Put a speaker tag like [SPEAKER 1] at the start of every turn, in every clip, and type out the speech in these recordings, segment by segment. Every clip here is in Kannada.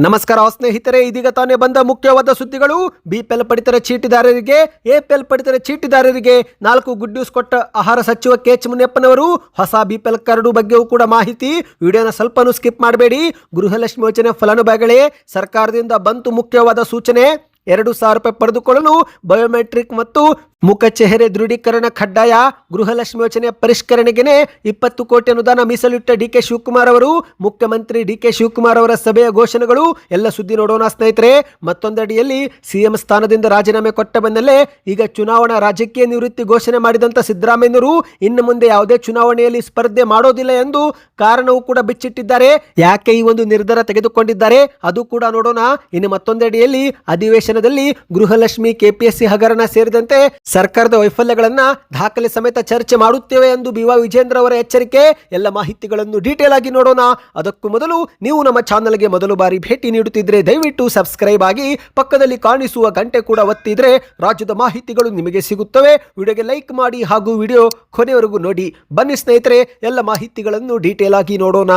[SPEAKER 1] ನಮಸ್ಕಾರ ಸ್ನೇಹಿತರೆ, ಇದೀಗ ತಾನೇ ಬಂದ ಮುಖ್ಯವಾದ ಸುದ್ದಿಗಳು. ಬಿಪಿಎಲ್ ಪಡಿತರ ಚೀಟಿದಾರರಿಗೆ, ಎಪಿಎಲ್ ಪಡಿತರ ಚೀಟಿದಾರರಿಗೆ 4 ಗುಡ್ ನ್ಯೂಸ್ ಕೊಟ್ಟ ಆಹಾರ ಸಚಿವ ಕೆಎಚ್ ಮುನಿಯಪ್ಪನವರು. ಹೊಸ ಬಿಪಿಎಲ್ ಕಾರ್ಡು ಬಗ್ಗೆಯೂ ಕೂಡ ಮಾಹಿತಿ. ವಿಡಿಯೋನ ಸ್ವಲ್ಪನೂ ಸ್ಕಿಪ್ ಮಾಡಬೇಡಿ. ಗೃಹಲಕ್ಷ್ಮಿ ಯೋಜನೆ ಫಲಾನುಭವಿಗಳೇ, ಸರ್ಕಾರದಿಂದ ಬಂತು ಮುಖ್ಯವಾದ ಸೂಚನೆ. 2,000 ರೂಪಾಯಿ ಪಡೆದುಕೊಳ್ಳಲು ಬಯೋಮೆಟ್ರಿಕ್ ಮತ್ತು ಮುಖ ಚೆಹರೆ ದೃಢೀಕರಣ ಕಡ್ಡಾಯ. ಗೃಹಲಕ್ಷ್ಮಿ ಯೋಜನೆ ಪರಿಷ್ಕರಣೆಗೆ 20 ಕೋಟಿ ಅನುದಾನ ಮೀಸಲಿಟ್ಟ ಡಿಕೆ ಶಿವಕುಮಾರ್ ಅವರು. ಮುಖ್ಯಮಂತ್ರಿ ಡಿಕೆ ಶಿವಕುಮಾರ್ ಅವರ ಸಭೆಯ ಘೋಷಣೆಗಳು. ಎಲ್ಲ ಸುದ್ದಿ ನೋಡೋಣ ಸ್ನೇಹಿತರೆ. ಮತ್ತೊಂದಡಿಯಲ್ಲಿ ಸಿಎಂ ಸ್ಥಾನದಿಂದ ರಾಜೀನಾಮೆ ಕೊಟ್ಟ ಬೆನ್ನಲ್ಲೇ ಈಗ ಚುನಾವಣಾ ರಾಜಕೀಯ ನಿವೃತ್ತಿ ಘೋಷಣೆ ಮಾಡಿದಂತ ಸಿದ್ದರಾಮಯ್ಯನವರು ಇನ್ನು ಮುಂದೆ ಯಾವುದೇ ಚುನಾವಣೆಯಲ್ಲಿ ಸ್ಪರ್ಧೆ ಮಾಡೋದಿಲ್ಲ ಎಂದು ಕಾರಣವೂ ಕೂಡ ಬಿಚ್ಚಿಟ್ಟಿದ್ದಾರೆ. ಯಾಕೆ ಈ ಒಂದು ನಿರ್ಧಾರ ತೆಗೆದುಕೊಂಡಿದ್ದಾರೆ ಅದು ಕೂಡ ನೋಡೋಣ. ಇನ್ನು ಮತ್ತೊಂದಡಿಯಲ್ಲಿ ಅಧಿವೇಶನದಲ್ಲಿ ಗೃಹಲಕ್ಷ್ಮಿ, ಕೆಪಿಎಸ್ಸಿ ಹಗರಣ ಸೇರಿದಂತೆ ಸರ್ಕಾರದ ವೈಫಲ್ಯಗಳನ್ನ ದಾಖಲೆ ಸಮೇತ ಚರ್ಚೆ ಮಾಡುತ್ತೇವೆ ಎಂದು ಬಿವಾ ವಿಜೇಂದ್ರ ಅವರ ಎಚ್ಚರಿಕೆ. ಎಲ್ಲ ಮಾಹಿತಿಗಳನ್ನು ಡೀಟೇಲ್ ಆಗಿ ನೋಡೋಣ. ಅದಕ್ಕೂ ಮೊದಲು ನೀವು ನಮ್ಮ ಚಾನಲ್ಗೆ ಮೊದಲು ಬಾರಿ ಭೇಟಿ ನೀಡುತ್ತಿದ್ರೆ ದಯವಿಟ್ಟು ಸಬ್ಸ್ಕ್ರೈಬ್ ಆಗಿ, ಪಕ್ಕದಲ್ಲಿ ಕಾಣಿಸುವ ಗಂಟೆ ಕೂಡ ಒತ್ತಿದ್ರೆ ರಾಜ್ಯದ ಮಾಹಿತಿಗಳು ನಿಮಗೆ ಸಿಗುತ್ತವೆ. ವಿಡಿಯೋಗೆ ಲೈಕ್ ಮಾಡಿ ಹಾಗೂ ವಿಡಿಯೋ ಕೊನೆವರೆಗೂ ನೋಡಿ. ಬನ್ನಿ ಸ್ನೇಹಿತರೆ, ಎಲ್ಲ ಮಾಹಿತಿಗಳನ್ನು ಡೀಟೇಲ್ ಆಗಿ ನೋಡೋಣ.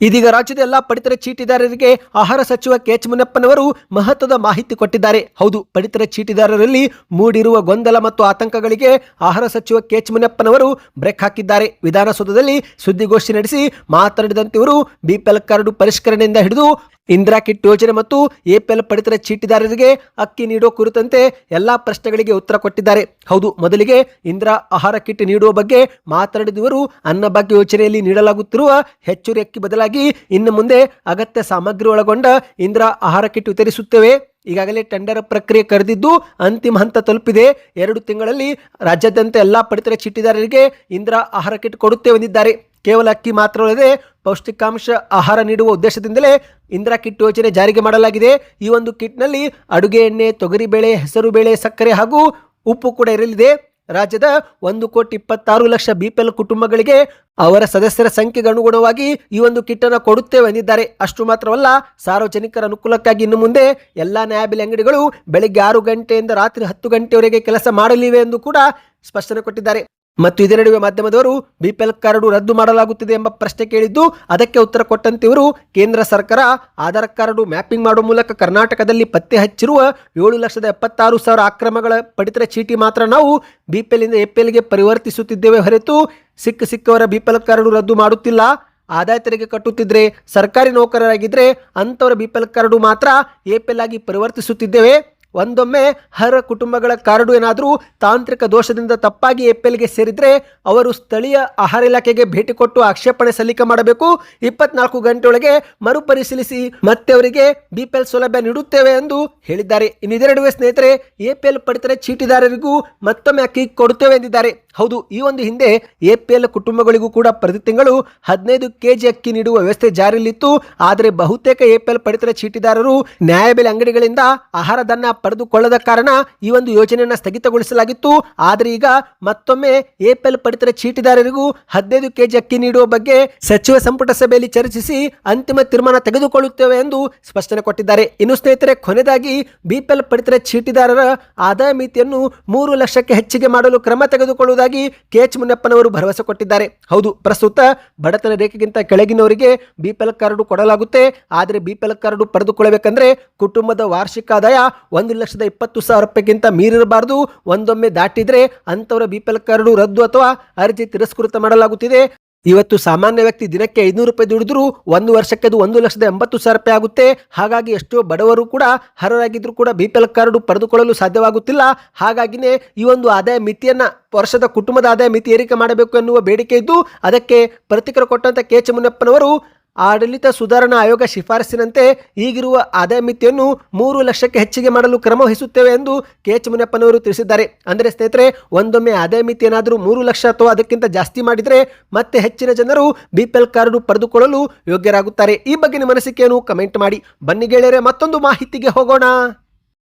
[SPEAKER 1] ಇದೀಗ ರಾಜ್ಯದ ಎಲ್ಲಾ ಪಡಿತರ ಚೀಟಿದಾರರಿಗೆ ಆಹಾರ ಸಚಿವ ಕೆಎಚ್ ಮುನಿಯಪ್ಪನವರು ಮಹತ್ವದ ಮಾಹಿತಿ ಕೊಟ್ಟಿದ್ದಾರೆ. ಹೌದು, ಪಡಿತರ ಚೀಟಿದಾರರಲ್ಲಿ ಮೂಡಿರುವ ಗೊಂದಲ ಮತ್ತು ಆತಂಕಗಳಿಗೆ ಆಹಾರ ಸಚಿವ ಕೆಎಚ್ ಮುನಿಯಪ್ಪನವರು ಬ್ರೇಕ್ ಹಾಕಿದ್ದಾರೆ. ವಿಧಾನಸೌಧದಲ್ಲಿ ಸುದ್ದಿಗೋಷ್ಠಿ ನಡೆಸಿ ಮಾತನಾಡಿದಂತೆ ಇವರು ಬಿಪಿಎಲ್ ಕಾರ್ಡು ಪರಿಷ್ಕರಣೆಯಿಂದ ಹಿಡಿದು ಇಂದಿರಾ ಕಿಟ್ ಯೋಜನೆ ಮತ್ತು ಎಪಿಎಲ್ ಪಡಿತರ ಚೀಟಿದಾರರಿಗೆ ಅಕ್ಕಿ ನೀಡುವ ಕುರಿತಂತೆ ಎಲ್ಲಾ ಪ್ರಶ್ನೆಗಳಿಗೆ ಉತ್ತರ ಕೊಟ್ಟಿದ್ದಾರೆ. ಹೌದು, ಮೊದಲಿಗೆ ಇಂದಿರಾ ಆಹಾರ ಕಿಟ್ ನೀಡುವ ಬಗ್ಗೆ ಮಾತನಾಡಿದವರು ಅನ್ನಭಾಗ್ಯ ಯೋಜನೆಯಲ್ಲಿ ನೀಡಲಾಗುತ್ತಿರುವ ಹೆಚ್ಚುವರಿ ಅಕ್ಕಿ ಬದಲಾಗಿ ಇನ್ನು ಮುಂದೆ ಅಗತ್ಯ ಸಾಮಗ್ರಿ ಒಳಗೊಂಡ ಇಂದಿರಾ ಆಹಾರ ಕಿಟ್ ವಿತರಿಸುತ್ತೇವೆ. ಈಗಾಗಲೇ ಟೆಂಡರ್ ಪ್ರಕ್ರಿಯೆ ಕರೆದಿದ್ದು ಅಂತಿಮ ಹಂತ ತಲುಪಿದೆ. 2 ತಿಂಗಳಲ್ಲಿ ರಾಜ್ಯಾದ್ಯಂತ ಎಲ್ಲಾ ಪಡಿತರ ಚೀಟಿದಾರರಿಗೆ ಇಂದಿರಾ ಆಹಾರ ಕಿಟ್ ಕೊಡುತ್ತೇವೆ ಎಂದಿದ್ದಾರೆ. ಕೇವಲ ಅಕ್ಕಿ ಮಾತ್ರವಲ್ಲದೆ ಪೌಷ್ಟಿಕಾಂಶ ಆಹಾರ ನೀಡುವ ಉದ್ದೇಶದಿಂದಲೇ ಇಂದಿರಾ ಕಿಟ್ ಯೋಜನೆ ಜಾರಿಗೆ ಮಾಡಲಾಗಿದೆ. ಈ ಒಂದು ಕಿಟ್ನಲ್ಲಿ ಅಡುಗೆ ಎಣ್ಣೆ, ತೊಗರಿಬೇಳೆ, ಹೆಸರುಬೇಳೆ, ಸಕ್ಕರೆ ಹಾಗೂ ಉಪ್ಪು ಕೂಡ ಇರಲಿದೆ. ರಾಜ್ಯದ 1,26,00,000 ಬಿಪಿಎಲ್ ಕುಟುಂಬಗಳಿಗೆ ಅವರ ಸದಸ್ಯರ ಸಂಖ್ಯೆಗೆ ಅನುಗುಣವಾಗಿ ಈ ಒಂದು ಕಿಟ್ ಅನ್ನು ಕೊಡುತ್ತೇವೆ ಎಂದಿದ್ದಾರೆ. ಅಷ್ಟು ಮಾತ್ರವಲ್ಲ, ಸಾರ್ವಜನಿಕರ ಅನುಕೂಲಕ್ಕಾಗಿ ಇನ್ನು ಮುಂದೆ ಎಲ್ಲಾ ನ್ಯಾಯಬೆಲೆ ಅಂಗಡಿಗಳು ಬೆಳಿಗ್ಗೆ 6 ಗಂಟೆಯಿಂದ ರಾತ್ರಿ 10 ಗಂಟೆವರೆಗೆ ಕೆಲಸ ಮಾಡಲಿವೆ ಎಂದು ಕೂಡ ಸ್ಪಷ್ಟನೆ ಕೊಟ್ಟಿದ್ದಾರೆ. ಮತ್ತು ಇದರ ನಡುವೆ ಮಾಧ್ಯಮದವರು ಬಿಪಿಎಲ್ ಕಾರ್ಡು ರದ್ದು ಮಾಡಲಾಗುತ್ತಿದೆ ಎಂಬ ಪ್ರಶ್ನೆ ಕೇಳಿದ್ದು ಅದಕ್ಕೆ ಉತ್ತರ ಕೊಟ್ಟಂತೆ ಇವರು ಕೇಂದ್ರ ಸರ್ಕಾರ ಆಧಾರ್ ಕಾರ್ಡು ಮ್ಯಾಪಿಂಗ್ ಮಾಡುವ ಮೂಲಕ ಕರ್ನಾಟಕದಲ್ಲಿ ಪತ್ತೆ ಹಚ್ಚಿರುವ 7,76,000 ಅಕ್ರಮಗಳ ಪಡಿತರ ಚೀಟಿ ಮಾತ್ರ ನಾವು ಬಿಪಿಎಲ್ ಇಂದ ಎಪಿಎಲ್ಗೆ ಪರಿವರ್ತಿಸುತ್ತಿದ್ದೇವೆ ಹೊರತು ಸಿಕ್ಕವರ ಬಿಪಿಎಲ್ ಕಾರ್ಡು ರದ್ದು ಮಾಡುತ್ತಿಲ್ಲ. ಆದಾಯ ತೆರಿಗೆ ಕಟ್ಟುತ್ತಿದ್ರೆ, ಸರ್ಕಾರಿ ನೌಕರರಾಗಿದ್ದರೆ ಅಂಥವರ ಬಿಪಿಎಲ್ ಕಾರ್ಡು ಮಾತ್ರ ಎಪಿಎಲ್ ಆಗಿ ಪರಿವರ್ತಿಸುತ್ತಿದ್ದೇವೆ. ಒಂದೊಮ್ಮೆ ಹರ ಕುಟುಂಬಗಳ ಕಾರ್ಡು ಏನಾದರೂ ತಾಂತ್ರಿಕ ದೋಷದಿಂದ ತಪ್ಪಾಗಿ ಎಪಿಎಲ್ಗೆ ಸೇರಿದರೆ ಅವರು ಸ್ಥಳೀಯ ಆಹಾರ ಇಲಾಖೆಗೆ ಭೇಟಿ ಕೊಟ್ಟು ಆಕ್ಷೇಪಣೆ ಸಲ್ಲಿಕೆ ಮಾಡಬೇಕು. 24 ಗಂಟೆಯೊಳಗೆ ಮರುಪರಿಶೀಲಿಸಿ ಮತ್ತೆ ಅವರಿಗೆ ಬಿಪಿಎಲ್ ಸೌಲಭ್ಯ ನೀಡುತ್ತೇವೆ ಎಂದು ಹೇಳಿದ್ದಾರೆ. ಇನ್ನು ಇದರ ನಡುವೆ ಸ್ನೇಹಿತರೆ, ಎಪಿಎಲ್ ಪಡಿತರ ಚೀಟಿದಾರರಿಗೂ ಮತ್ತೊಮ್ಮೆ ಅಕ್ಕಿ ಕೊಡುತ್ತೇವೆ ಎಂದಿದ್ದಾರೆ. ಹೌದು, ಈ ಒಂದು ಹಿಂದೆ ಎಪಿಎಲ್ ಕುಟುಂಬಗಳಿಗೂ ಕೂಡ ಪ್ರತಿ ತಿಂಗಳು 15 ಕೆಜಿ ಅಕ್ಕಿ ನೀಡುವ ವ್ಯವಸ್ಥೆ ಜಾರಿಯಲ್ಲಿತ್ತು. ಆದರೆ ಬಹುತೇಕ ಎಪಿಎಲ್ ಪಡಿತರ ಚೀಟಿದಾರರು ನ್ಯಾಯಬೆಲೆ ಅಂಗಡಿಗಳಿಂದ ಆಹಾರಧನ ಪಡೆದುಕೊಳ್ಳದ ಕಾರಣ ಈ ಒಂದು ಯೋಜನೆಯನ್ನು ಸ್ಥಗಿತಗೊಳಿಸಲಾಗಿತ್ತು. ಆದರೆ ಈಗ ಮತ್ತೊಮ್ಮೆ ಎಪಿಎಲ್ ಪಡಿತರ ಚೀಟಿದಾರರಿಗೂ 15 ಕೆಜಿ ಅಕ್ಕಿ ನೀಡುವ ಬಗ್ಗೆ ಸಚಿವ ಸಂಪುಟ ಸಭೆಯಲ್ಲಿ ಚರ್ಚಿಸಿ ಅಂತಿಮ ತೀರ್ಮಾನ ತೆಗೆದುಕೊಳ್ಳುತ್ತೇವೆ ಎಂದು ಸ್ಪಷ್ಟನೆ ಕೊಟ್ಟಿದ್ದಾರೆ. ಇನ್ನು ಸ್ನೇಹಿತರೆ, ಕೊನೆಯದಾಗಿ ಬಿಪಿಎಲ್ ಪಡಿತರ ಚೀಟಿದಾರರ ಆದಾಯ ಮಿತಿಯನ್ನು 3 ಲಕ್ಷಕ್ಕೆ ಹೆಚ್ಚಿಗೆ ಮಾಡಲು ಕ್ರಮ ತೆಗೆದುಕೊಳ್ಳುವುದಾಗಿ ಕೆಎಚ್ ಮುನಿಯಪ್ಪನವರು ಭರವಸೆ ಕೊಟ್ಟಿದ್ದಾರೆ. ಹೌದು, ಪ್ರಸ್ತುತ ಬಡತನ ರೇಖೆಗಿಂತ ಕೆಳಗಿನವರಿಗೆ ಬಿಪಿಎಲ್ ಕಾರ್ಡು ಕೊಡಲಾಗುತ್ತೆ. ಆದರೆ ಬಿಪಿಎಲ್ ಕಾರ್ಡು ಪಡೆದುಕೊಳ್ಳಬೇಕಂದ್ರೆ ಕುಟುಂಬದ ವಾರ್ಷಿಕ ಆದಾಯ 1,20,000 ರೂಪಾಯಿಗಿಂತ ಮೀರಿರಬಾರದು. ಒಂದೊಮ್ಮೆ ದಾಟಿದ್ರೆ ಅಂತವರ ಬಿಪಿಎಲ್ ಕಾರ್ಡು ರದ್ದು ಅಥವಾ ಅರ್ಜಿ ತಿರಸ್ಕೃತ ಮಾಡಲಾಗುತ್ತಿದೆ. ಇವತ್ತು ಸಾಮಾನ್ಯ ವ್ಯಕ್ತಿ ದಿನಕ್ಕೆ 500 ರೂಪಾಯಿ ದುಡಿದ್ರು 1 ವರ್ಷಕ್ಕೆ ಅದು 1,80,000 ರೂಪಾಯಿ ಆಗುತ್ತೆ. ಹಾಗಾಗಿ ಎಷ್ಟೋ ಬಡವರು ಕೂಡ ಅರ್ಹರಾಗಿದ್ರು ಕೂಡ ಬಿಪಿಎಲ್ ಕಾರ್ಡು ಪಡೆದುಕೊಳ್ಳಲು ಸಾಧ್ಯವಾಗುತ್ತಿಲ್ಲ. ಹಾಗಾಗಿನೇ ಈ ಒಂದು ಆದಾಯ ಮಿತಿಯನ್ನ ವರ್ಷದ ಕುಟುಂಬದ ಆದಾಯ ಮಿತಿ ಏರಿಕೆ ಮಾಡಬೇಕು ಎನ್ನುವ ಬೇಡಿಕೆ ಇದ್ದು ಅದಕ್ಕೆ ಪ್ರತಿಕ್ರಿಯೆ ಕೊಟ್ಟಂತ ಕೆಎಚ್ ಮುನಿಯಪ್ಪನವರು ಆಡಳಿತ ಸುಧಾರಣಾ ಆಯೋಗ ಶಿಫಾರಸಿನಂತೆ ಈಗಿರುವ ಆದಾಯ ಮಿತಿಯನ್ನು 3 ಲಕ್ಷಕ್ಕೆ ಹೆಚ್ಚಿಗೆ ಮಾಡಲು ಕ್ರಮ ವಹಿಸುತ್ತೇವೆ ಎಂದು ಕೆಎಚ್ ಮುನಿಯಪ್ಪನವರು ತಿಳಿಸಿದ್ದಾರೆ. ಅಂದರೆ ಸ್ನೇಹಿತರೆ, ಒಂದೊಮ್ಮೆ ಆದಾಯ ಮಿತಿ ಏನಾದರೂ 3 ಲಕ್ಷ ಅಥವಾ ಅದಕ್ಕಿಂತ ಜಾಸ್ತಿ ಮಾಡಿದರೆ ಮತ್ತೆ ಹೆಚ್ಚಿನ ಜನರು ಬಿಪಿಎಲ್ ಕಾರ್ಡು ಪಡೆದುಕೊಳ್ಳಲು ಯೋಗ್ಯರಾಗುತ್ತಾರೆ. ಈ ಬಗ್ಗೆ ನಿಮ್ಮ ಅನಿಸಿಕೆಯನ್ನು ಕಮೆಂಟ್ ಮಾಡಿ. ಬನ್ನಿ ಗೆಳೆಯರೆ, ಮತ್ತೊಂದು ಮಾಹಿತಿಗೆ ಹೋಗೋಣ.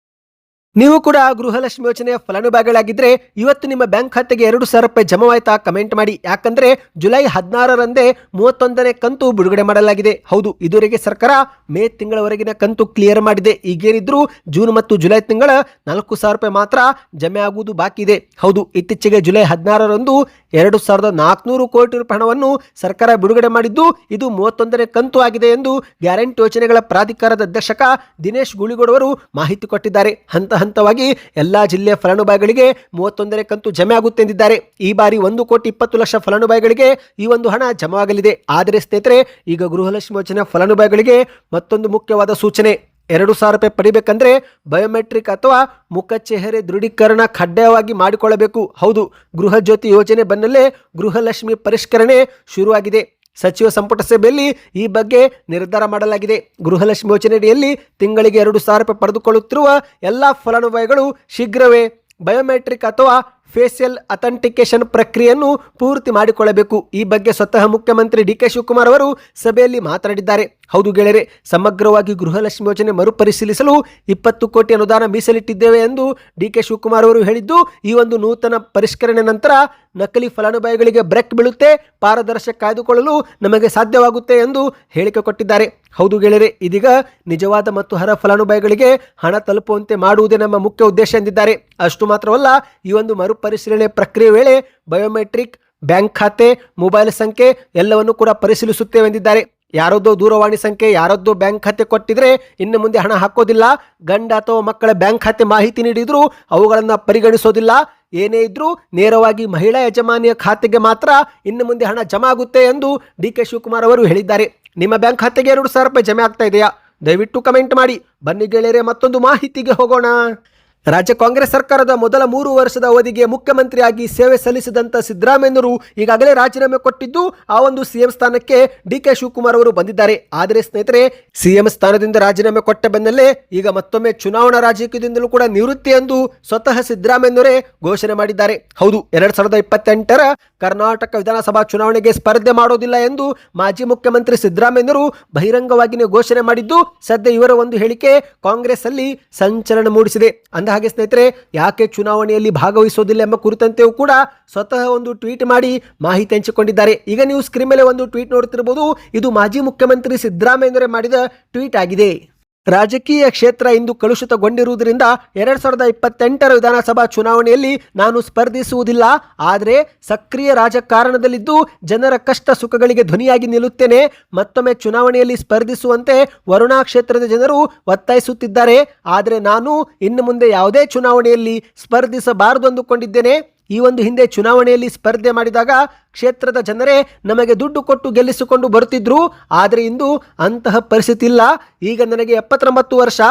[SPEAKER 1] ನೀವು ಕೂಡ ಗೃಹಲಕ್ಷ್ಮಿ ಯೋಜನೆಯ ಫಲಾನುಭವಿಗಳಾಗಿದ್ದರೆ ಇವತ್ತು ನಿಮ್ಮ ಬ್ಯಾಂಕ್ ಖಾತೆಗೆ 2,000 ರೂಪಾಯಿ ಜಮಾವಾಯ್ತಾ? ಕಮೆಂಟ್ ಮಾಡಿ. ಯಾಕಂದ್ರೆ ಜುಲೈ 16ರಂದೇ 31ನೇ ಕಂತು ಬಿಡುಗಡೆ ಮಾಡಲಾಗಿದೆ. ಹೌದು, ಇದುವರೆಗೆ ಸರ್ಕಾರ ಮೇ ತಿಂಗಳವರೆಗಿನ ಕಂತು ಕ್ಲಿಯರ್ ಮಾಡಿದೆ. ಈಗೇನಿದ್ರು ಜೂನ್ ಮತ್ತು ಜುಲೈ ತಿಂಗಳ 4,000 ರೂಪಾಯಿ ಮಾತ್ರ ಜಮೆ ಆಗುವುದು ಬಾಕಿ ಇದೆ. ಹೌದು, ಇತ್ತೀಚೆಗೆ ಜುಲೈ 16ರಂದು 2,400 ಕೋಟಿ ರೂಪಾಯಿ ಹಣವನ್ನು ಸರ್ಕಾರ ಬಿಡುಗಡೆ ಮಾಡಿದ್ದು ಇದು 31ನೇ ಕಂತು ಆಗಿದೆ ಎಂದು ಗ್ಯಾರಂಟಿ ಯೋಜನೆಗಳ ಪ್ರಾಧಿಕಾರದ ಅಧ್ಯಕ್ಷಕ ದಿನೇಶ್ ಗುಳಿಗೋಡವರು ಮಾಹಿತಿ ಕೊಟ್ಟಿದ್ದಾರೆ. ಹಂತ ಹಂತವಾಗಿ ಎಲ್ಲಾ ಜಿಲ್ಲೆಯ ಫಲಾನುಭವಿಗಳಿಗೆ 31ನೇ ಕಂತು ಜಮೆ ಆಗುತ್ತೆ ಎಂದಿದ್ದಾರೆ. ಈ ಬಾರಿ 1,20,00,000 ಫಲಾನುಭವಿಗಳಿಗೆ ಈ ಒಂದು ಹಣ ಜಮಾವಾಗಲಿದೆ. ಆದರೆ ಸ್ನೇಹಿತರೆ, ಈಗ ಗೃಹಲಕ್ಷ್ಮಿ ಯೋಜನೆ ಫಲಾನುಭವಿಗಳಿಗೆ ಮತ್ತೊಂದು ಮುಖ್ಯವಾದ ಸೂಚನೆ. 2,000 ರೂಪಾಯಿ ಪಡಿಬೇಕಂದ್ರೆ ಬಯೋಮೆಟ್ರಿಕ್ ಅಥವಾ ಮುಖಚೆಹರೆ ದೃಢೀಕರಣ ಕಡ್ಡಾಯವಾಗಿ ಮಾಡಿಕೊಳ್ಳಬೇಕು. ಹೌದು, ಗೃಹ ಜ್ಯೋತಿ ಯೋಜನೆ ಬೆನ್ನಲ್ಲೇ ಗೃಹಲಕ್ಷ್ಮಿ ಪರಿಷ್ಕರಣೆ ಶುರುವಾಗಿದೆ. ಸಚಿವ ಸಂಪುಟ ಸಭೆಯಲ್ಲಿ ಈ ಬಗ್ಗೆ ನಿರ್ಧಾರ ಮಾಡಲಾಗಿದೆ. ಗೃಹಲಕ್ಷ್ಮಿ ಯೋಜನೆಯಡಿಯಲ್ಲಿ ತಿಂಗಳಿಗೆ 2,000 ರೂಪಾಯಿ ಪಡೆದುಕೊಳ್ಳುತ್ತಿರುವ ಎಲ್ಲ ಫಲಾನುಭವಿಗಳು ಶೀಘ್ರವೇ ಬಯೋಮೆಟ್ರಿಕ್ ಅಥವಾ ಫೇಸಿಯಲ್ ಅಥೆಂಟಿಕೇಶನ್ ಪ್ರಕ್ರಿಯೆಯನ್ನು ಪೂರ್ತಿ ಮಾಡಿಕೊಳ್ಳಬೇಕು. ಈ ಬಗ್ಗೆ ಸ್ವತಃ ಮುಖ್ಯಮಂತ್ರಿ ಡಿ.ಕೆ. ಶಿವಕುಮಾರ್ ಅವರು ಸಭೆಯಲ್ಲಿ ಮಾತನಾಡಿದ್ದಾರೆ. ಹೌದು ಗೆಳೆಯರೆ, ಸಮಗ್ರವಾಗಿ ಗೃಹಲಕ್ಷ್ಮಿ ಯೋಜನೆ ಮರುಪರಿಶೀಲಿಸಲು 20 ಕೋಟಿ ಅನುದಾನ ಮೀಸಲಿಟ್ಟಿದ್ದೇವೆ ಎಂದು ಡಿ.ಕೆ. ಶಿವಕುಮಾರ್ ಅವರು ಹೇಳಿದ್ದು, ಈ ಒಂದು ನೂತನ ಪರಿಷ್ಕರಣೆ ನಂತರ ನಕಲಿ ಫಲಾನುಭವಿಗಳಿಗೆ ಬ್ರೇಕ್ ಬೀಳುತ್ತೆ, ಪಾರದರ್ಶಕ ಕಾಯ್ದುಕೊಳ್ಳಲು ನಮಗೆ ಸಾಧ್ಯವಾಗುತ್ತೆ ಎಂದು ಹೇಳಿಕೆ ಕೊಟ್ಟಿದ್ದಾರೆ. ಹೌದು ಗೆಳೆಯರೆ, ಇದೀಗ ನಿಜವಾದ ಮತ್ತು ಅರ್ಹ ಫಲಾನುಭವಿಗಳಿಗೆ ಹಣ ತಲುಪುವಂತೆ ಮಾಡುವುದೇ ನಮ್ಮ ಮುಖ್ಯ ಉದ್ದೇಶ ಎಂದಿದ್ದಾರೆ. ಅಷ್ಟು ಮಾತ್ರವಲ್ಲ, ಈ ಒಂದು ಮರುಪರಿಶೀಲನೆ ಪ್ರಕ್ರಿಯೆ ವೇಳೆ ಬಯೋಮೆಟ್ರಿಕ್, ಬ್ಯಾಂಕ್ ಖಾತೆ, ಮೊಬೈಲ್ ಸಂಖ್ಯೆ ಎಲ್ಲವನ್ನು ಕೂಡ ಪರಿಶೀಲಿಸುತ್ತೇವೆ ಎಂದಿದ್ದಾರೆ. ಯಾರದ್ದೋ ದೂರವಾಣಿ ಸಂಖ್ಯೆ, ಯಾರದ್ದೋ ಬ್ಯಾಂಕ್ ಖಾತೆ ಕೊಟ್ಟಿದ್ರೆ ಇನ್ನು ಮುಂದೆ ಹಣ ಹಾಕೋದಿಲ್ಲ. ಗಂಡ ಅಥವಾ ಮಕ್ಕಳ ಬ್ಯಾಂಕ್ ಖಾತೆ ಮಾಹಿತಿ ನೀಡಿದ್ರು ಅವುಗಳನ್ನು ಪರಿಗಣಿಸೋದಿಲ್ಲ. ಏನೇ ಇದ್ರೂ ನೇರವಾಗಿ ಮಹಿಳಾ ಯಜಮಾನಿಯ ಖಾತೆಗೆ ಮಾತ್ರ ಇನ್ನು ಮುಂದೆ ಹಣ ಜಮಾ ಆಗುತ್ತೆ ಎಂದು ಡಿ.ಕೆ. ಶಿವಕುಮಾರ್ ಅವರು ಹೇಳಿದ್ದಾರೆ. ನಿಮ್ಮ ಬ್ಯಾಂಕ್ ಖಾತೆಗೆ 2,000 ರೂಪಾಯಿ ಜಮೆ ಆಗ್ತಾ ಇದೆಯಾ? ದಯವಿಟ್ಟು ಕಮೆಂಟ್ ಮಾಡಿ. ಬನ್ನಿ ಗೆಳೆಯರೆ, ಮತ್ತೊಂದು ಮಾಹಿತಿಗೆ ಹೋಗೋಣ. ರಾಜ್ಯ ಕಾಂಗ್ರೆಸ್ ಸರ್ಕಾರದ ಮೊದಲ 3 ವರ್ಷದ ಅವಧಿಗೆ ಮುಖ್ಯಮಂತ್ರಿಯಾಗಿ ಸೇವೆ ಸಲ್ಲಿಸಿದಂತ ಸಿದ್ದರಾಮಯ್ಯನವರು ಈಗಾಗಲೇ ರಾಜೀನಾಮೆ ಕೊಟ್ಟಿದ್ದು, ಆ ಒಂದು ಸಿಎಂ ಸ್ಥಾನಕ್ಕೆ ಡಿ.ಕೆ. ಶಿವಕುಮಾರ್ ಅವರು ಬಂದಿದ್ದಾರೆ. ಆದರೆ ಸ್ನೇಹಿತರೆ, ಸಿಎಂ ಸ್ಥಾನದಿಂದ ರಾಜೀನಾಮೆ ಕೊಟ್ಟ ಬೆನ್ನಲ್ಲೇ ಈಗ ಮತ್ತೊಮ್ಮೆ ಚುನಾವಣಾ ರಾಜಕೀಯದಿಂದಲೂ ಕೂಡ ನಿವೃತ್ತಿ ಎಂದು ಸ್ವತಃ ಸಿದ್ದರಾಮಯ್ಯನವರೇ ಘೋಷಣೆ ಮಾಡಿದ್ದಾರೆ. ಹೌದು, 2028ರ ಕರ್ನಾಟಕ ವಿಧಾನಸಭಾ ಚುನಾವಣೆಗೆ ಸ್ಪರ್ಧೆ ಮಾಡೋದಿಲ್ಲ ಎಂದು ಮಾಜಿ ಮುಖ್ಯಮಂತ್ರಿ ಸಿದ್ದರಾಮಯ್ಯನವರು ಬಹಿರಂಗವಾಗಿಯೇ ಘೋಷಣೆ ಮಾಡಿದ್ದು, ಸದ್ಯ ಇವರ ಒಂದು ಹೇಳಿಕೆ ಕಾಂಗ್ರೆಸ್ ಅಲ್ಲಿ ಸಂಚಲನ ಮೂಡಿಸಿದೆ. ಹಾಗೆ ಸ್ನೇಹಿತರೆ, ಯಾಕೆ ಚುನಾವಣೆಯಲ್ಲಿ ಭಾಗವಹಿಸೋದಿಲ್ಲ ಎಂಬ ಕುರಿತಂತೆಯೂ ಕೂಡ ಸ್ವತಃ ಒಂದು ಟ್ವೀಟ್ ಮಾಡಿ ಮಾಹಿತಿ ಹಂಚಿಕೊಂಡಿದ್ದಾರೆ. ಈಗ ನೀವು ಸ್ಕ್ರೀನ್ ಮೇಲೆ ಒಂದು ಟ್ವೀಟ್ ನೋಡ್ತಿರಬಹುದು. ಇದು ಮಾಜಿ ಮುಖ್ಯಮಂತ್ರಿ ಸಿದ್ದರಾಮಯ್ಯನವರೇ ಮಾಡಿದ ಟ್ವೀಟ್ ಆಗಿದೆ. ರಾಜಕೀಯ ಕ್ಷೇತ್ರ ಇಂದು ಕಲುಷಿತಗೊಂಡಿರುವುದರಿಂದ 2028ರ ವಿಧಾನಸಭಾ ಚುನಾವಣೆಯಲ್ಲಿ ನಾನು ಸ್ಪರ್ಧಿಸುವುದಿಲ್ಲ. ಆದರೆ ಸಕ್ರಿಯ ರಾಜಕಾರಣದಲ್ಲಿದ್ದು ಜನರ ಕಷ್ಟ ಸುಖಗಳಿಗೆ ಧ್ವನಿಯಾಗಿ ನಿಲ್ಲುತ್ತೇನೆ. ಮತ್ತೊಮ್ಮೆ ಚುನಾವಣೆಯಲ್ಲಿ ಸ್ಪರ್ಧಿಸುವಂತೆ ವರುಣಾ ಕ್ಷೇತ್ರದ ಜನರು ಒತ್ತಾಯಿಸುತ್ತಿದ್ದಾರೆ. ಆದರೆ ನಾನು ಇನ್ನು ಮುಂದೆ ಯಾವುದೇ ಚುನಾವಣೆಯಲ್ಲಿ ಸ್ಪರ್ಧಿಸಬಾರದು ಅಂದುಕೊಂಡಿದ್ದೇನೆ. ಈ ಒಂದು ಹಿಂದೆ ಚುನಾವಣೆಯಲ್ಲಿ ಸ್ಪರ್ಧೆ ಮಾಡಿದಾಗ ಕ್ಷೇತ್ರದ ಜನರೇ ನಮಗೆ ದುಡ್ಡು ಕೊಟ್ಟು ಗೆಲ್ಲಿಸಿಕೊಂಡು ಬರುತ್ತಿದ್ರು. ಆದರೆ ಇಂದು ಅಂತಹ ಪರಿಸ್ಥಿತಿ ಇಲ್ಲ. ಈಗ ನನಗೆ 79 ವರ್ಷ.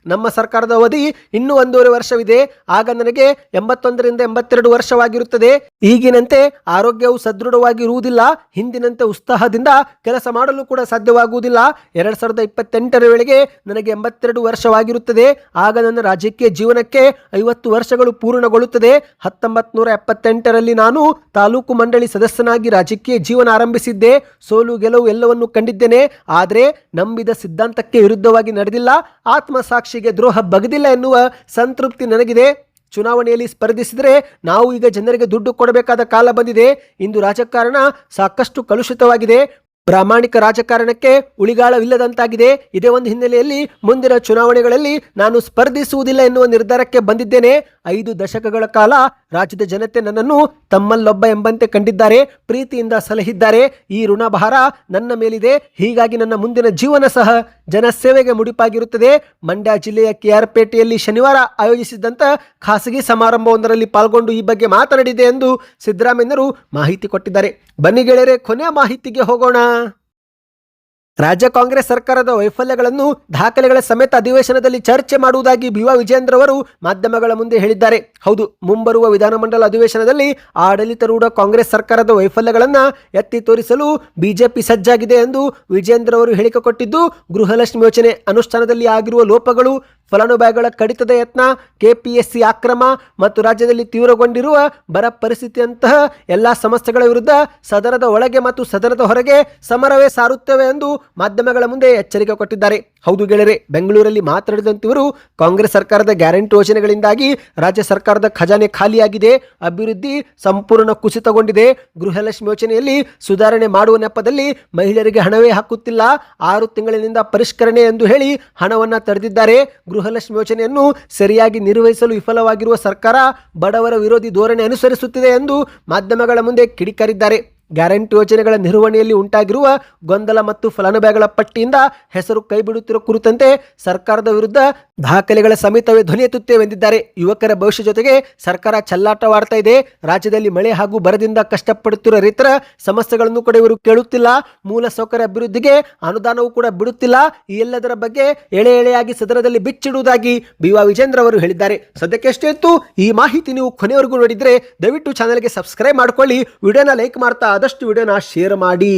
[SPEAKER 1] ನಮ್ಮ ಸರ್ಕಾರದ ಅವಧಿ ಇನ್ನೂ 1.5 ವರ್ಷವಿದೆ. ಆಗ ನನಗೆ 81ರಿಂದ 82 ವರ್ಷವಾಗಿರುತ್ತದೆ. ಈಗಿನಂತೆ ಆರೋಗ್ಯವು ಸದೃಢವಾಗಿರುವುದಿಲ್ಲ. ಹಿಂದಿನಂತೆ ಉತ್ಸಾಹದಿಂದ ಕೆಲಸ ಮಾಡಲು ಕೂಡ ಸಾಧ್ಯವಾಗುವುದಿಲ್ಲ. 2028ರ ವೇಳೆಗೆ ನನಗೆ 82 ವರ್ಷವಾಗಿರುತ್ತದೆ. ಆಗ ನನ್ನ ರಾಜಕೀಯ ಜೀವನಕ್ಕೆ 50 ವರ್ಷಗಳು ಪೂರ್ಣಗೊಳ್ಳುತ್ತದೆ. 1978ರಲ್ಲಿ ನಾನು ತಾಲೂಕು ಮಂಡಳಿ ಸದಸ್ಯನಾಗಿ ರಾಜಕೀಯ ಜೀವನ ಆರಂಭಿಸಿದ್ದೆ. ಸೋಲು ಗೆಲುವು ಎಲ್ಲವನ್ನು ಕಂಡಿದ್ದೇನೆ. ಆದರೆ ನಂಬಿದ ಸಿದ್ಧಾಂತಕ್ಕೆ ವಿರುದ್ಧವಾಗಿ ನಡೆದಿಲ್ಲ. ಆತ್ಮಸಾಕ್ಷಿ ದ್ರೋಹ ಬಗೆದಿಲ್ಲ ಎನ್ನುವ ಸಂತೃಪ್ತಿ ನನಗಿದೆ. ಚುನಾವಣೆಯಲ್ಲಿ ಸ್ಪರ್ಧಿಸಿದರೆ ನಾವು ಈಗ ಜನರಿಗೆ ದುಡ್ಡು ಕೊಡಬೇಕಾದ ಕಾಲ ಬಂದಿದೆ. ಇಂದು ರಾಜಕಾರಣ ಸಾಕಷ್ಟು ಕಲುಷಿತವಾಗಿದೆ. ಪ್ರಾಮಾಣಿಕ ರಾಜಕಾರಣಕ್ಕೆ ಉಳಿಗಾಲವಿಲ್ಲದಂತಾಗಿದೆ. ಇದೇ ಒಂದು ಹಿನ್ನೆಲೆಯಲ್ಲಿ ಮುಂದಿನ ಚುನಾವಣೆಗಳಲ್ಲಿ ನಾನು ಸ್ಪರ್ಧಿಸುವುದಿಲ್ಲ ಎನ್ನುವ ನಿರ್ಧಾರಕ್ಕೆ ಬಂದಿದ್ದೇನೆ. 5 ದಶಕಗಳ ಕಾಲ ರಾಜ್ಯದ ಜನತೆ ನನ್ನನ್ನು ತಮ್ಮಲ್ಲೊಬ್ಬ ಎಂಬಂತೆ ಕಂಡಿದ್ದಾರೆ, ಪ್ರೀತಿಯಿಂದ ಸಲಹಿದ್ದಾರೆ. ಈ ಋಣಭಾರ ನನ್ನ ಮೇಲಿದೆ. ಹೀಗಾಗಿ ನನ್ನ ಮುಂದಿನ ಜೀವನ ಸಹ ಜನಸೇವೆಗೆ ಮುಡಿಪಾಗಿರುತ್ತದೆ. ಮಂಡ್ಯ ಜಿಲ್ಲೆಯ KR ಪೇಟೆಯಲ್ಲಿ ಶನಿವಾರ ಆಯೋಜಿಸಿದ್ದಂಥ ಖಾಸಗಿ ಸಮಾರಂಭವೊಂದರಲ್ಲಿ ಪಾಲ್ಗೊಂಡು ಈ ಬಗ್ಗೆ ಮಾತನಾಡಿದೆ ಎಂದು ಸಿದ್ದರಾಮಯ್ಯನವರು ಮಾಹಿತಿ ಕೊಟ್ಟಿದ್ದಾರೆ. ಬನ್ನಿ ಗೆಳೆಯರೆ, ಕೊನೆಯ ಮಾಹಿತಿಗೆ ಹೋಗೋಣ. ರಾಜ್ಯ ಕಾಂಗ್ರೆಸ್ ಸರ್ಕಾರದ ವೈಫಲ್ಯಗಳನ್ನು ದಾಖಲೆಗಳ ಸಮೇತ ಅಧಿವೇಶನದಲ್ಲಿ ಚರ್ಚೆ ಮಾಡುವುದಾಗಿ ಬಿ.ವಾ. ವಿಜಯೇಂದ್ರ ಅವರು ಮಾಧ್ಯಮಗಳ ಮುಂದೆ ಹೇಳಿದ್ದಾರೆ. ಹೌದು, ಮುಂಬರುವ ವಿಧಾನಮಂಡಲ ಅಧಿವೇಶನದಲ್ಲಿ ಆಡಳಿತಾರೂಢ ಕಾಂಗ್ರೆಸ್ ಸರ್ಕಾರದ ವೈಫಲ್ಯಗಳನ್ನು ಎತ್ತಿ ತೋರಿಸಲು ಬಿಜೆಪಿ ಸಜ್ಜಾಗಿದೆ ಎಂದು ವಿಜಯೇಂದ್ರ ಅವರು ಹೇಳಿಕೆ ಕೊಟ್ಟಿದ್ದು, ಗೃಹಲಕ್ಷ್ಮಿ ಯೋಜನೆ ಅನುಷ್ಠಾನದಲ್ಲಿ ಆಗಿರುವ ಲೋಪಗಳು, ಫಲಾನುಭವಿಗಳ ಕಡಿತದ ಯತ್ನ, ಕೆಪಿಎಸ್ಸಿ ಅಕ್ರಮ ಮತ್ತು ರಾಜ್ಯದಲ್ಲಿ ತೀವ್ರಗೊಂಡಿರುವ ಬರ ಪರಿಸ್ಥಿತಿಯಂತಹ ಎಲ್ಲ ಸಮಸ್ಯೆಗಳ ವಿರುದ್ಧ ಸದನದ ಒಳಗೆ ಮತ್ತು ಸದನದ ಹೊರಗೆ ಸಮರವೇ ಸಾರುತ್ತೇವೆ ಎಂದು ಮಾಧ್ಯಮಗಳ ಮುಂದೆ ಎಚ್ಚರಿಕೆ ಕೊಟ್ಟಿದ್ದಾರೆ. ಹೌದು ಗೆಳೆಯರೆ, ಬೆಂಗಳೂರಲ್ಲಿ ಮಾತನಾಡಿದಂತಿವರು ಕಾಂಗ್ರೆಸ್ ಸರ್ಕಾರದ ಗ್ಯಾರಂಟಿ ಯೋಜನೆಗಳಿಂದಾಗಿ ರಾಜ್ಯ ಸರ್ಕಾರದ ಖಜಾನೆ ಖಾಲಿಯಾಗಿದೆ, ಅಭಿವೃದ್ಧಿ ಸಂಪೂರ್ಣ ಕುಸಿತಗೊಂಡಿದೆ. ಗೃಹಲಕ್ಷ್ಮಿ ಯೋಜನೆಯಲ್ಲಿ ಸುಧಾರಣೆ ಮಾಡುವ ನೆಪದಲ್ಲಿ ಮಹಿಳೆಯರಿಗೆ ಹಣವೇ ಹಾಕುತ್ತಿಲ್ಲ, 6 ತಿಂಗಳಿನಿಂದ ಪರಿಷ್ಕರಣೆ ಎಂದು ಹೇಳಿ ಹಣವನ್ನು ತಡೆದಿದ್ದಾರೆ. ಗೃಹಲಕ್ಷ್ಮಿ ಯೋಜನೆಯನ್ನು ಸರಿಯಾಗಿ ನಿರ್ವಹಿಸಲು ವಿಫಲವಾಗಿರುವ ಸರ್ಕಾರ ಬಡವರ ವಿರೋಧಿ ಧೋರಣೆ ಅನುಸರಿಸುತ್ತಿದೆ ಎಂದು ಮಾಧ್ಯಮಗಳ ಮುಂದೆ ಕಿಡಿಕಾರಿದ್ದಾರೆ. ಗ್ಯಾರಂಟಿ ಯೋಜನೆಗಳ ನಿರ್ವಹಣೆಯಲ್ಲಿ ಉಂಟಾಗಿರುವ ಗೊಂದಲ ಮತ್ತು ಫಲಾನುಭವಿಗಳ ಪಟ್ಟಿಯಿಂದ ಹೆಸರು ಕೈಬಿಡುತ್ತಿರುವ ಕುರಿತಂತೆ ಸರ್ಕಾರದ ವಿರುದ್ಧ ದಾಖಲೆಗಳ ಸಮೇತವೇ ಧ್ವನಿ ಎತ್ತುತ್ತೇವೆಂದಿದ್ದಾರೆ. ಯುವಕರ ಭವಿಷ್ಯ ಜೊತೆಗೆ ಸರ್ಕಾರ ಚೆಲ್ಲಾಟವಾಡ್ತಾ ಇದೆ. ರಾಜ್ಯದಲ್ಲಿ ಮಳೆ ಹಾಗೂ ಬರದಿಂದ ಕಷ್ಟಪಡುತ್ತಿರುವ ರೈತರ ಸಮಸ್ಯೆಗಳನ್ನು ಕೂಡ ಇವರು ಕೇಳುತ್ತಿಲ್ಲ. ಮೂಲ ಸೌಕರ್ಯ ಅಭಿವೃದ್ಧಿಗೆ ಅನುದಾನವೂ ಕೂಡ ಬಿಡುತ್ತಿಲ್ಲ. ಈ ಎಲ್ಲದರ ಬಗ್ಗೆ ಎಳೆ ಎಳೆಯಾಗಿ ಸದನದಲ್ಲಿ ಬಿಚ್ಚಿಡುವುದಾಗಿ ಬಿ.ವಾ. ವಿಜೇಂದ್ರ ಅವರು ಹೇಳಿದ್ದಾರೆ. ಸದ್ಯಕ್ಕೆ ಎಷ್ಟೇ ಇತ್ತು ಈ ಮಾಹಿತಿ ನೀವು ಕೊನೆವರೆಗೂ ನೋಡಿದ್ರೆ ದಯವಿಟ್ಟು ಚಾನಲ್ಗೆ ಸಬ್ಸ್ಕ್ರೈಬ್ ಮಾಡ್ಕೊಳ್ಳಿ. ವಿಡಿಯೋನ ಲೈಕ್ ಮಾಡ್ತಾ ಆದಷ್ಟು ವಿಡಿಯೋನ ಶೇರ್ ಮಾಡಿ.